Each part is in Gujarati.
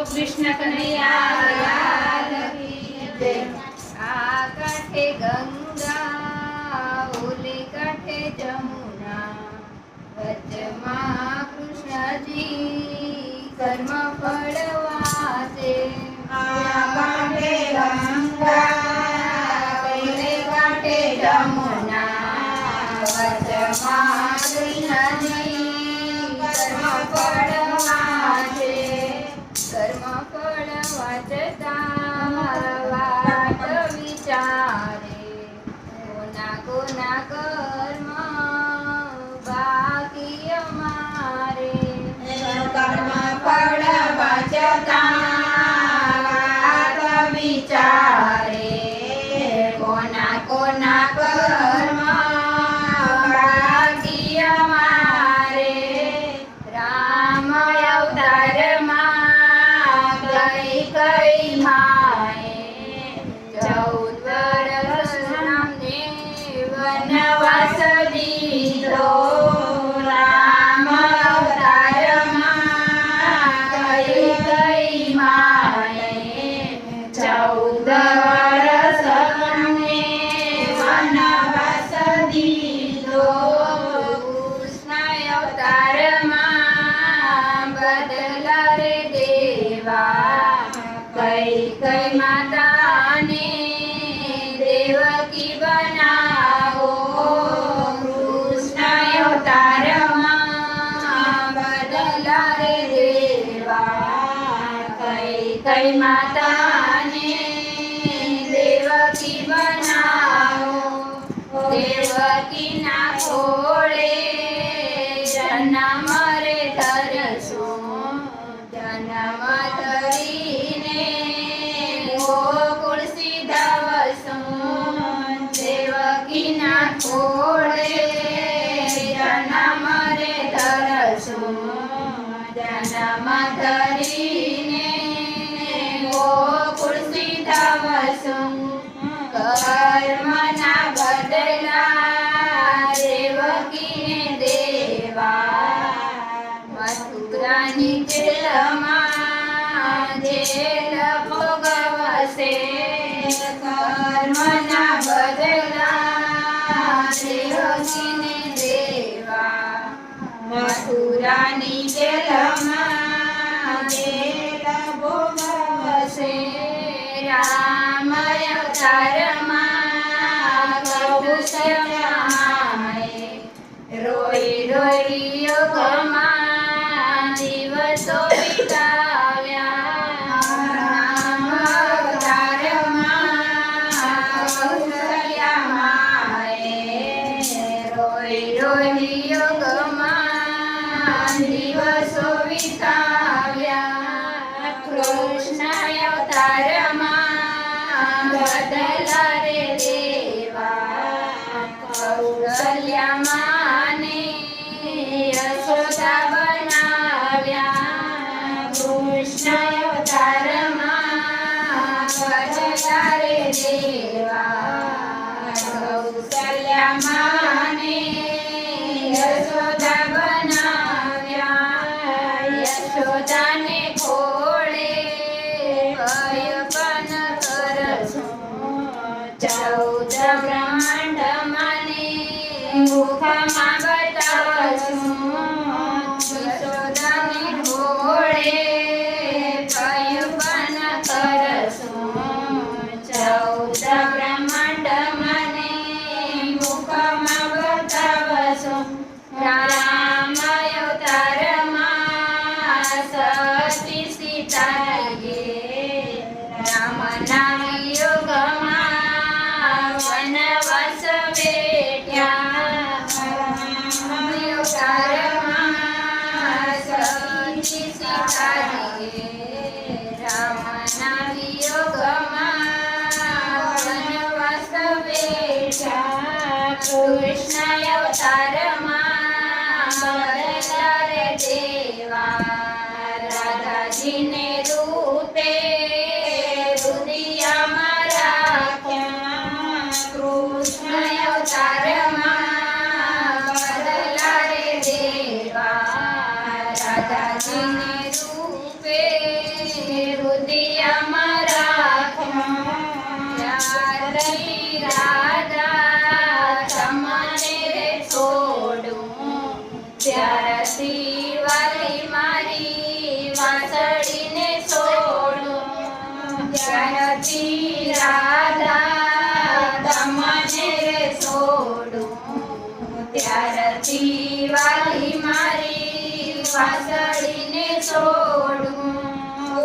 કૃષ્ણ કનૈયા લાલ કી જય। આ કાંઠે ગંગા ઓલે કાંઠે જમુના, વચમાં કૃષ્ણજી કર્મ ફળવા છે। આ કાંઠે ગંગા ઓલે કાંઠે જમુના, વચમાં કૃષ્ણજી કર્મ ફળવા છે। કર્મ ફળવા જતા વાત વિચારે, કોના કોના કર્મ બાકી અમારે। કર્મ ફળવા જતાં વાત વિચારે, કોના કોના કર્મ બાકી અમારે। રામ અવતારમાં કઈ કઈ માએ, 14 વર્ષ રામને વનવાસ દીધો। રામ અવતારમાં કઈ કઈ માએ, 14 વર્ષ રામને વનવાસ દીધો। કૃષ્ણ અવતારમાં બદલા રે દેવા, કઈ કઈ માતાને દેવકી બનાવો। કૃષ્ણ અવતારમાં બદલા રે દેવા, કઈ કઈ માતાને દેવકી બનાવો। દેવકીના ખોળે જન્મ રે ધરશો, જન્મ ધરીને ગોકુળ સીધાવશો। દેવકીના ખોળે જન્મ રે ધરશો, જન્મ ધરીને ગોકુળ સીધાવશો। કર્મના બદલા દેવકીને દેવા, મથુરાની જેલમાં જેલ ભોગવશે। કર્મના બદલા દેવકીને દેવા, મથુરાની જેલમાં જેલ ભોગવશે। રામ અવતારમાં કૌશલ્યાએ, રોઈ રોઈ યોગમાં દિવસો વિતાવ્યા। રામ અવતારમાં કૌશલ્યામાએ, રોઈ રોઈ યોગમાં દિવસો વિતાવ્યા। કૃષ્ણ અવતારમાં બદલા રે દેવા, કૌશલ્યામાને યશોદા બનાવ્યા। કૃષ્ણ અવતારમાં બદલા રે દેવા, કૌશલ્યામાને યશોદા બનાવ્યા। યશોદાને ખોળે ભય પણ કરશો, 14 બ્રહ્માંડ મને મુખમાં બતાવશો। યશોદાને ખોળે ભય પણ કરશો, 14 બ્રહ્માંડ મને મુખમાં બતાવશો। રામ અવતારમાં સતી સીતાએ, રામના યોગમાં વનવાસ બેઠ્યા। પછી રાધા તમને રે છોડું ત્યારથી વાલી મારી વાસળીને છોડું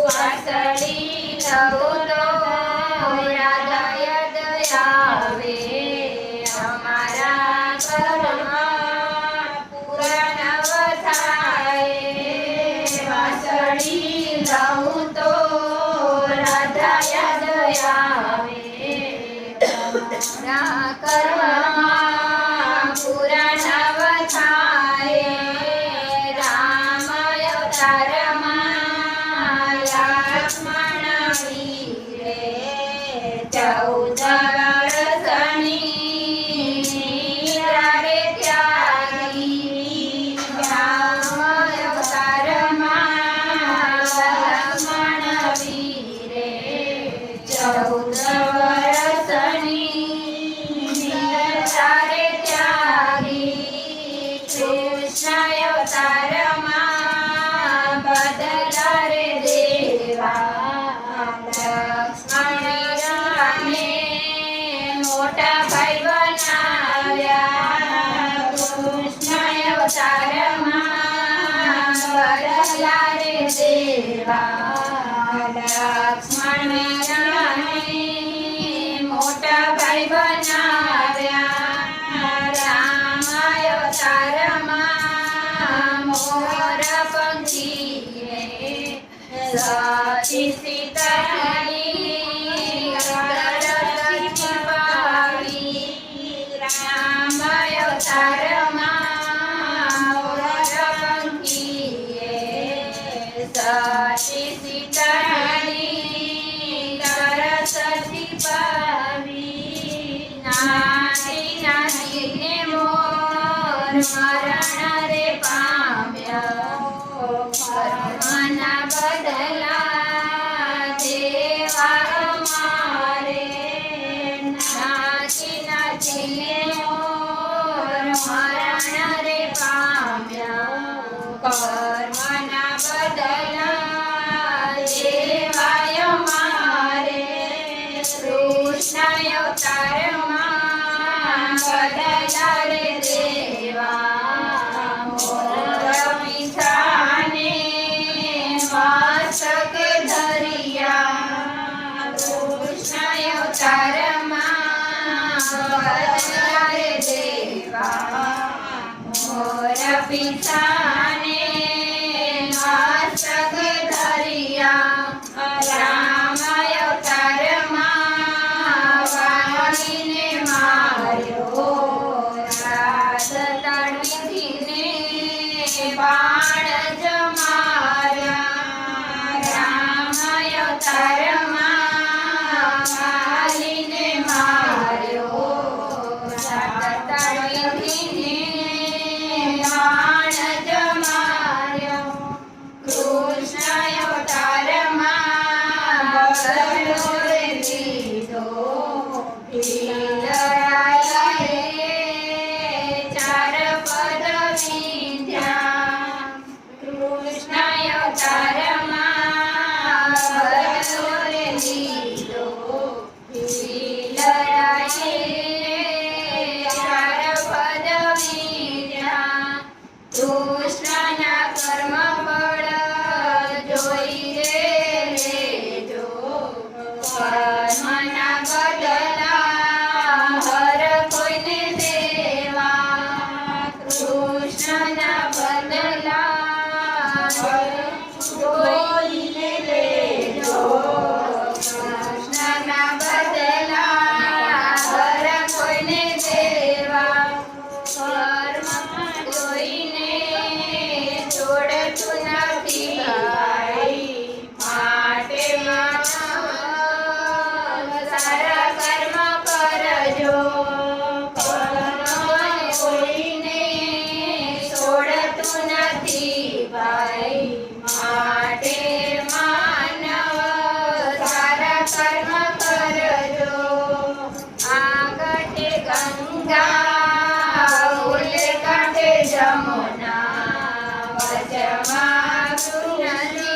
વાસળી લઉં તો રાધા યાદ આવે અમારા ઘરમાં પુરાણ થાય વાસળી લઉં તો રાધા યાદ આવે અમારા ઘરમાં પુરાણ થાય રામ અવતારમાં લક્ષ્મણ વીરે 14 વર્ષની રે ત્યાગી રામ અવતારમાં લક્ષ્મણ વીરે 14 વર્ષની રે ત્યાગી કૃષ્ણ અવતારમાં બદલા રે દેવા લક્ષ્મણ મોટા ભાઈ બનાવ્યા કૃષ્ણ અવતારમાં બદલા રે દેવા લક્ષ્મણ મોટા ભાઈ બનાવ્યા રામ અવતારમાં મોર પંખીએ સતી સીતાની દરસથી પાવી રામ અવતારમાં મોર પંખીએ સતી સીતાની દરસથી પાવી નાની નાનીને મોર મરણ રે પામ્યા કર્મના બદલા દેવા અમારે નાચી નાચીને મોર મરણ રે પામ્યા કર્મના બદલા દેવાય અમારે કૃષ્ણ અવતારમાં બદલા રે દેવા મોર મીઠાને મસ્તક ધરિયા કૃષ્ણ અવતારમાં બદલા રે દેવા મોર પિતાને મસ્તક ધરિયા રામ અવતારમાં વાલીને માર્યો રાત તળવીને બાણ જમાર્યા રામ અવતારમાં વાલીને માર્યો રાત તળવીને બાણ જમાર્યો કૃષ્ણ અવતારમાં બદલો રે લીધો પીલરાય ચાર પદ વિંધ્યા કૃષ્ણ અવતારમાં બદલો રે લીધો પીલરાય ચાર પદ વિંધ્યા કૃષ્ણના કર્મ ફળ જોઈ રે લેજો કર્મના બદલા હર કોઈને દેવા કૃષ્ણના બદલા જોઈને લેજો કૃષ્ણના બદલા હર કોઈને દેવા કર્મ જોઈને છોડતું નથી ભાઈ માટે સારા કર્મ કરજો કર્મ કોઈને છોડતું નથી ભાઈ માટે માનવ સારા કર્મ કરજો આ ઘટે ગંગા ઓલે કાંઠે જમુના વચમાં કૃષ્ણ